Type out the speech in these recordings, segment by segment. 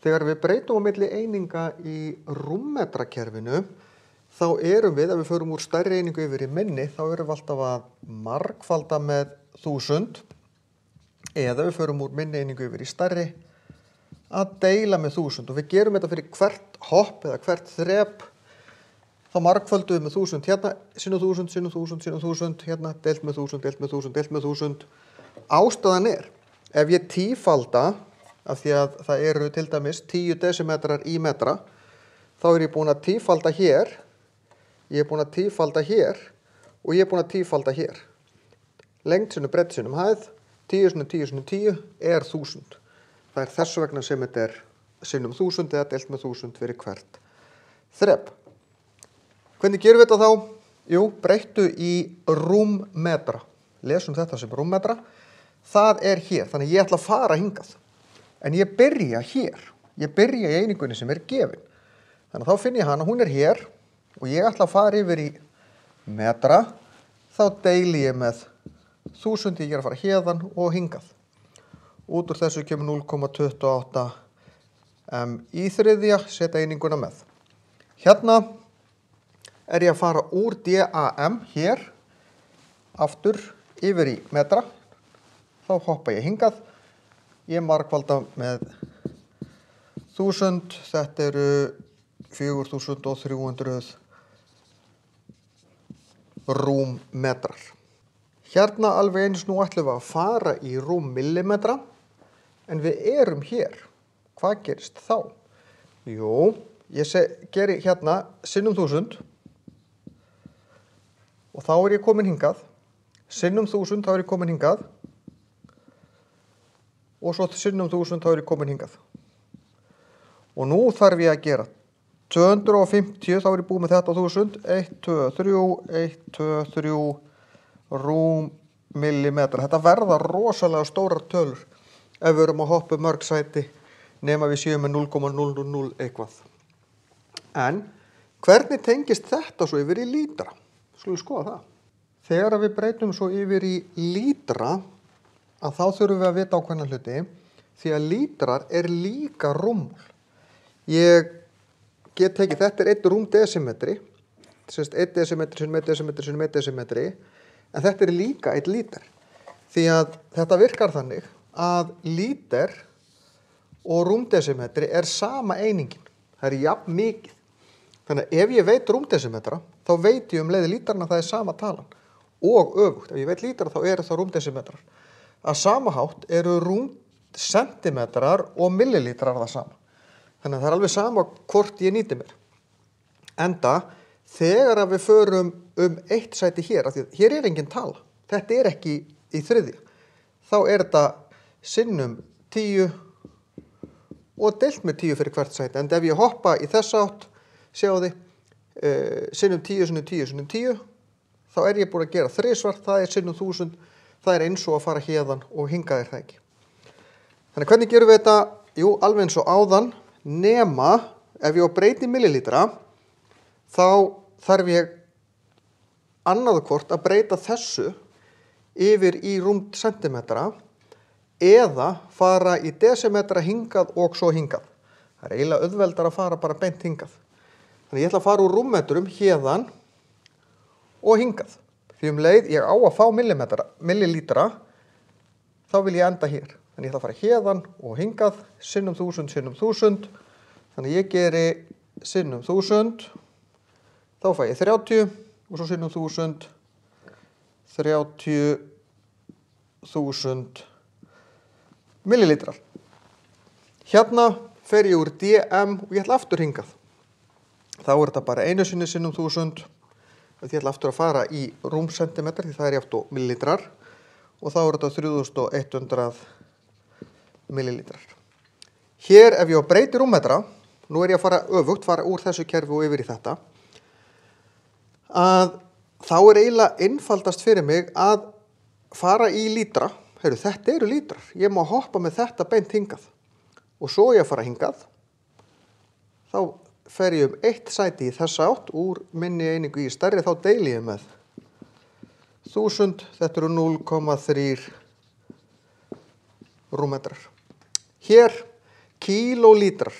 Þegar við breytum á milli eininga í rúmmetrakerfinu, þá erum við, ef við förum úr stærri einingu yfir í minni, þá erum við alltaf að margfalda með 1000, eða við förum úr minni einingu yfir í stærri, að deila með 1000. Og við gerum þetta fyrir hvert hopp eða hvert þrep, þá margföldum við með 1000 hérna, sinnum 1000, sinnum 1000, sinnum 1000, hérna, deilt með 1000, deilt með 1000, deilt með 1000. Ástæðan er, ef ég tífalda, af því að það eru til dæmis 10 desimetrar í metra, þá er ég búin að tífalda hér, ég er búin að tífalda hér og ég er búin að tífalda hér. Lengd sinnum breidd sinnum hæð, 10 sinnum 10 sinnum 10 er 1000. Það er þess vegna sem þetta er sinnum 1000 eða deilt með 1000 fyrir hvert þrep. Hvernig gerum við þetta þá? Jú, breyttu í rúmmetra. Lesum þetta sem rúmmetra. Það er hér, þannig ég ætla að fara hingað. En ég byrja hér. Ég byrja í einingunni sem er gefin. Þannig að þá finn ég hana, hún er hér og ég ætla að fara yfir í metra. Þá deili ég með 1000, ég er að fara hérðan og hingað. Út úr þessu kemur 0,28 í þriðja, setja eininguna með. Hérna er ég að fara úr DAM hér, aftur yfir í metra. Þá hoppa ég hingað. Ég margfalda með 1000, þetta eru 4300 rúmmetrar. Hérna alveg eins nú ætlum við að fara í rúmmillimetra, en við erum hér. Hvað gerist þá? Jú, ég geri hérna sinnum 1000 og þá er ég komin hingað. Sinnum 1000, þá er ég komin hingað. Og svo sinnum 1000 þá er ég komin hingað. Og nú þarf ég að gera 250, þá er ég búið með þetta á 1000, 1, 2, 3, 1, 2, 3 rúmmillimetra. Þetta verða rosalega stórar tölur ef við erum að hoppa mörg sæti nema við séum með 0,000 eitthvað. En hvernig tengist þetta svo yfir í lítra? Skulum við skoða það. Þegar við breytum svo yfir í lítra, að þá þurfum við að vita ákveðna hluti, því að lítrar er líka rúmmál. Ég get tekið, þetta er 1 rúmdesimetri, þess að 1 desimetri sinnum 1 desimetri sinnum 1 desimetri, en þetta er líka 1 líter. Því að þetta virkar þannig að líter og rúmdesimetri er sama einingin. Það er jafn mikið. Þannig að ef ég veit rúmdesimetra, þá veit ég um leiði lítarna að það er sama talan. Og öfugt, ef ég veit lítra þá eru það rúmdesimetrar. Að sama hátt eru rúmsentimetrar og millilítrar það sama. Þannig að það er alveg sama hvort ég nýti mér. Enda, þegar að við förum eitt sæti hér, af því að hér er engin tala. Þetta er ekki í þriðja. Þá er þetta sinnum 10 og deilt með 10 fyrir hvert sæti. En ef ég hoppa í þessa átt, sjáu þið, sinnum 10 sinnum 10 sinnum 10, þá er ég búin að gera þrisvar, það er sinnum 1000, það er eins og að fara hérðan og hingað er það ekki. Þannig hvernig gerum við þetta? Jú, alveg eins og áðan, nema ef ég á breyti millilítra, þá þarf ég annað hvort að breyta þessu yfir í rúmt sentimetra eða fara í desimetra hingað og svo hingað. Það er eiginlega auðveldar að fara bara beint hingað. Þannig ég ætla að fara úr rúmmetrum hérðan og hingað. Því leið ég á að fá millilítra, þá vil ég enda hér. Þannig ég ætla að fara hérðan og hingað, sinnum 1000, sinnum 1000. Þannig ég geri sinnum 1000, þá fæ ég 30 og svo sinnum 1000, 30.000 millilítrar. Hérna fer ég úr DM og ég ætla aftur hingað. Þá er þetta bara einu sinni sinnum 1000. Ég ætla aftur að fara í rúmsentimetrar, því það er játt og millilítrar. Og þá er þetta 3100 millilítrar. Hér ef ég breyti rúmmetra, nú er ég að fara öfugt, fara úr þessu kerfi og yfir í þetta, að þá er eiginlega einfaldast fyrir mig að fara í lítra. Heyrðu, þetta eru lítrar. Ég má hoppa með þetta beint hingað. Og svo ég að fara hingað. Þá fer ég eitt sæti í þessa átt, úr minni einingu í stærri, þá deili ég með 1000, þetta eru 0,3 rúmmetrar. Hér kílólítrar.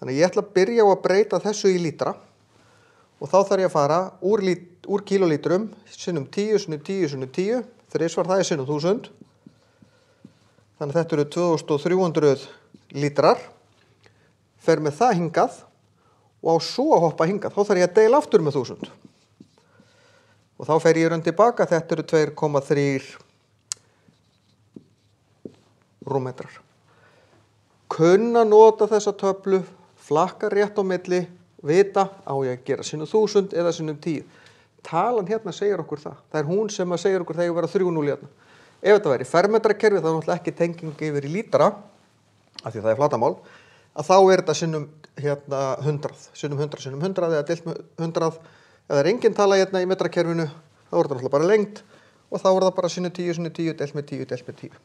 Þannig ég ætla að byrja á að breyta þessu í lítra og þá þarf ég að fara úr kílólítrum sinnum 10 sinnum 10 sinnum 10, þrisvar það er sinnum 1000. Þannig að þetta eru 2300 lítrar, fer með það hingað og á svo að hoppa hingað. Þá þarf ég að deila aftur með 1000. Og þá fer ég raun tilbaka, þetta eru 2,3 rúmmetrar. Kunna nota þessa töflu, flakka rétt á milli, vita á ég að gera sinnum 1000 eða sinnum 10. Talan hérna segir okkur það. Það er hún sem segir okkur þegar ég vera 3,0 hérna. Ef þetta væri fermetrakerfi, þá er náttúrulega ekki tenging yfir í lítra, af því það er flatamál, að þá er þetta sinnum 100, sinnum 100, sinnum 100 eða deilt með 100. Ef það er engin tala hérna í metrakerfinu, þá er þetta náttúrulega bara lengt og þá er það bara sinnum 10, sinnum 10, deilt með 10, deilt með 10.